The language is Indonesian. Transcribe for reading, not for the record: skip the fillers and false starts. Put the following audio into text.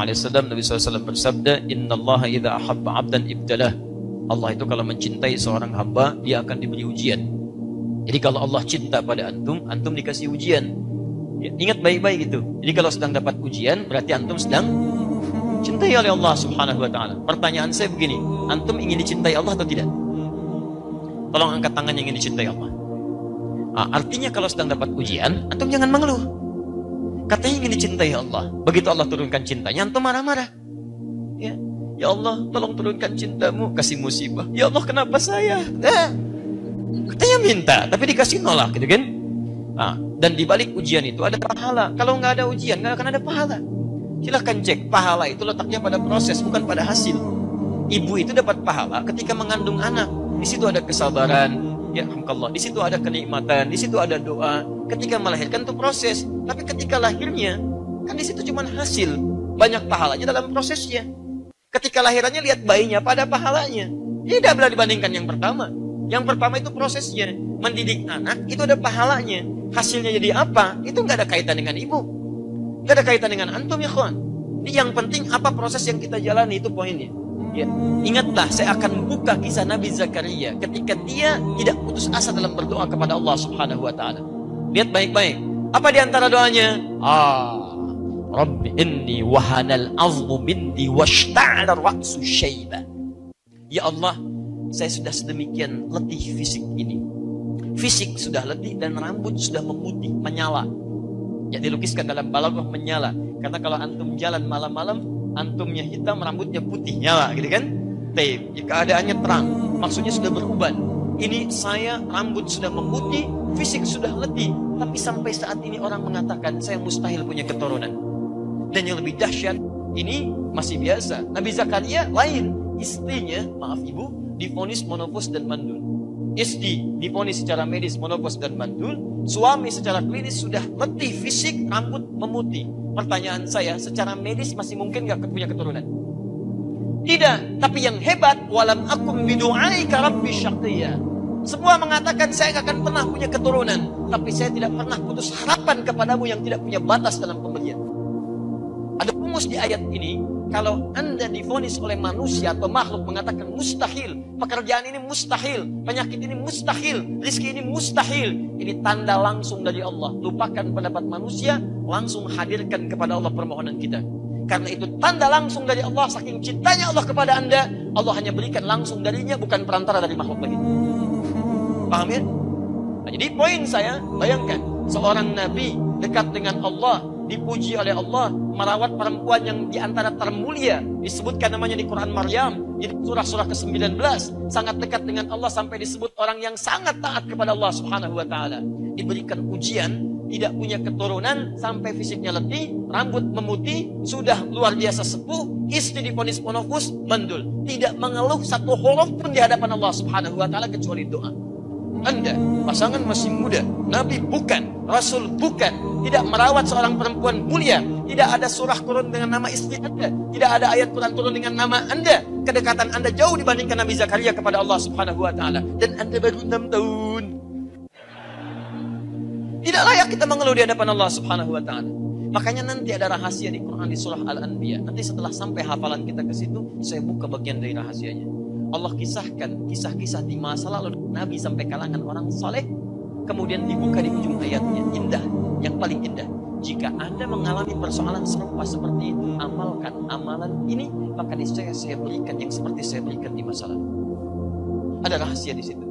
alaihi wasallam, Nabi SAW bersabda, "Innallaha idza ahabba 'abdan ibtalah." Allah itu kalau mencintai seorang hamba, dia akan diberi ujian. Jadi kalau Allah cinta pada antum, antum dikasih ujian. Ya, ingat baik-baik itu. Jadi kalau sedang dapat ujian, berarti antum sedang cintai oleh Allah Subhanahu wa taala. Pertanyaan saya begini, antum ingin dicintai Allah atau tidak? Tolong angkat tangan yang ingin dicintai Allah. Artinya kalau sedang dapat ujian, antum jangan mengeluh. Katanya ingin dicintai Allah. Begitu Allah turunkan cintanya, antum marah-marah. Ya Allah, tolong turunkan cintamu, kasih musibah. Ya Allah, kenapa saya? Katanya minta, tapi dikasih nolak, gitu kan? Dan di balik ujian itu ada pahala. Kalau nggak ada ujian, nggak akan ada pahala. Silahkan cek, pahala itu letaknya pada proses, bukan pada hasil. Ibu itu dapat pahala ketika mengandung anak. Di situ ada kesabaran, ya alhamdulillah. Di situ ada kenikmatan, di situ ada doa. Ketika melahirkan itu proses, tapi ketika lahirnya, kan di situ cuma hasil. Banyak pahalanya dalam prosesnya. Ketika lahirannya lihat bayinya, pada pahalanya. Tidak bila dibandingkan yang pertama. Yang pertama itu prosesnya. Mendidik anak itu ada pahalanya. Hasilnya jadi apa? Itu nggak ada kaitan dengan ibu. Nggak ada kaitan dengan antum ya kawan. Ini yang penting apa proses yang kita jalani, itu poinnya. Ya. Ingatlah, saya akan buka kisah Nabi Zakaria ketika dia tidak putus asa dalam berdoa kepada Allah Subhanahu wa taala. Lihat baik-baik. Apa di antara doanya? Rabbi inni wahanal azmu minni washta'ala ra'su syaiba. Ya Allah, saya sudah sedemikian letih fisik ini. Fisik sudah letih dan rambut sudah memutih, menyala. Ya, dilukiskan dalam balaghah menyala. Karena kalau antum jalan malam-malam, antumnya hitam, rambutnya putih, nyala, gitu kan? Taib. Ya, keadaannya terang, maksudnya sudah beruban. Ini saya rambut sudah memutih, fisik sudah letih, tapi sampai saat ini orang mengatakan saya mustahil punya keturunan. Dan yang lebih dahsyat, ini masih biasa. Nabi Zakaria lain, istrinya, maaf ibu, divonis monopos dan mandul. Istri divonis secara medis monopos dan mandul, suami secara klinis sudah letih fisik, rambut memutih. Pertanyaan saya, secara medis masih mungkin gak punya keturunan? Tidak, tapi yang hebat, walam akum bidu'aika rabbi syaqiyya. Semua mengatakan saya gak akan pernah punya keturunan, tapi saya tidak pernah putus harapan kepadamu yang tidak punya batas dalam pemberian. Ada rumus di ayat ini, kalau Anda divonis oleh manusia atau makhluk mengatakan mustahil, pekerjaan ini mustahil, penyakit ini mustahil, rezeki ini mustahil, ini tanda langsung dari Allah. Lupakan pendapat manusia, langsung hadirkan kepada Allah permohonan kita. Karena itu tanda langsung dari Allah, saking cintanya Allah kepada Anda, Allah hanya berikan langsung darinya, bukan perantara dari makhluk lagi. Paham ya? Nah, jadi poin saya, bayangkan seorang nabi dekat dengan Allah, dipuji oleh Allah, merawat perempuan yang diantara termulia, disebutkan namanya di Quran Maryam, di surah-surah ke-19, sangat dekat dengan Allah sampai disebut orang yang sangat taat kepada Allah Subhanahu wa taala. Diberikan ujian, tidak punya keturunan, sampai fisiknya letih, rambut memutih, sudah luar biasa sepuh, istri divonis monofus, mandul, tidak mengeluh satu huruf pun di hadapan Allah Subhanahu wa taala kecuali doa. Anda, pasangan masih muda, Nabi bukan, Rasul bukan, tidak merawat seorang perempuan mulia, tidak ada surah turun dengan nama istri Anda, tidak ada ayat Quran turun dengan nama Anda, kedekatan Anda jauh dibandingkan Nabi Zakaria kepada Allah Subhanahu wa taala, dan Anda baru 6 tahun. Tidak layak kita mengeluh di hadapan Allah Subhanahu wa taala. Makanya nanti ada rahasia di Quran di surah Al-Anbiya. Nanti setelah sampai hafalan kita ke situ, saya buka bagian dari rahasianya. Allah kisahkan kisah-kisah di masa lalu Nabi sampai kalangan orang saleh, kemudian dibuka di ujung ayatnya. Indah, yang paling indah. Jika Anda mengalami persoalan serupa seperti itu, amalkan amalan ini, maka niscaya saya berikan yang seperti saya berikan di masa lalu. Ada rahasia di situ.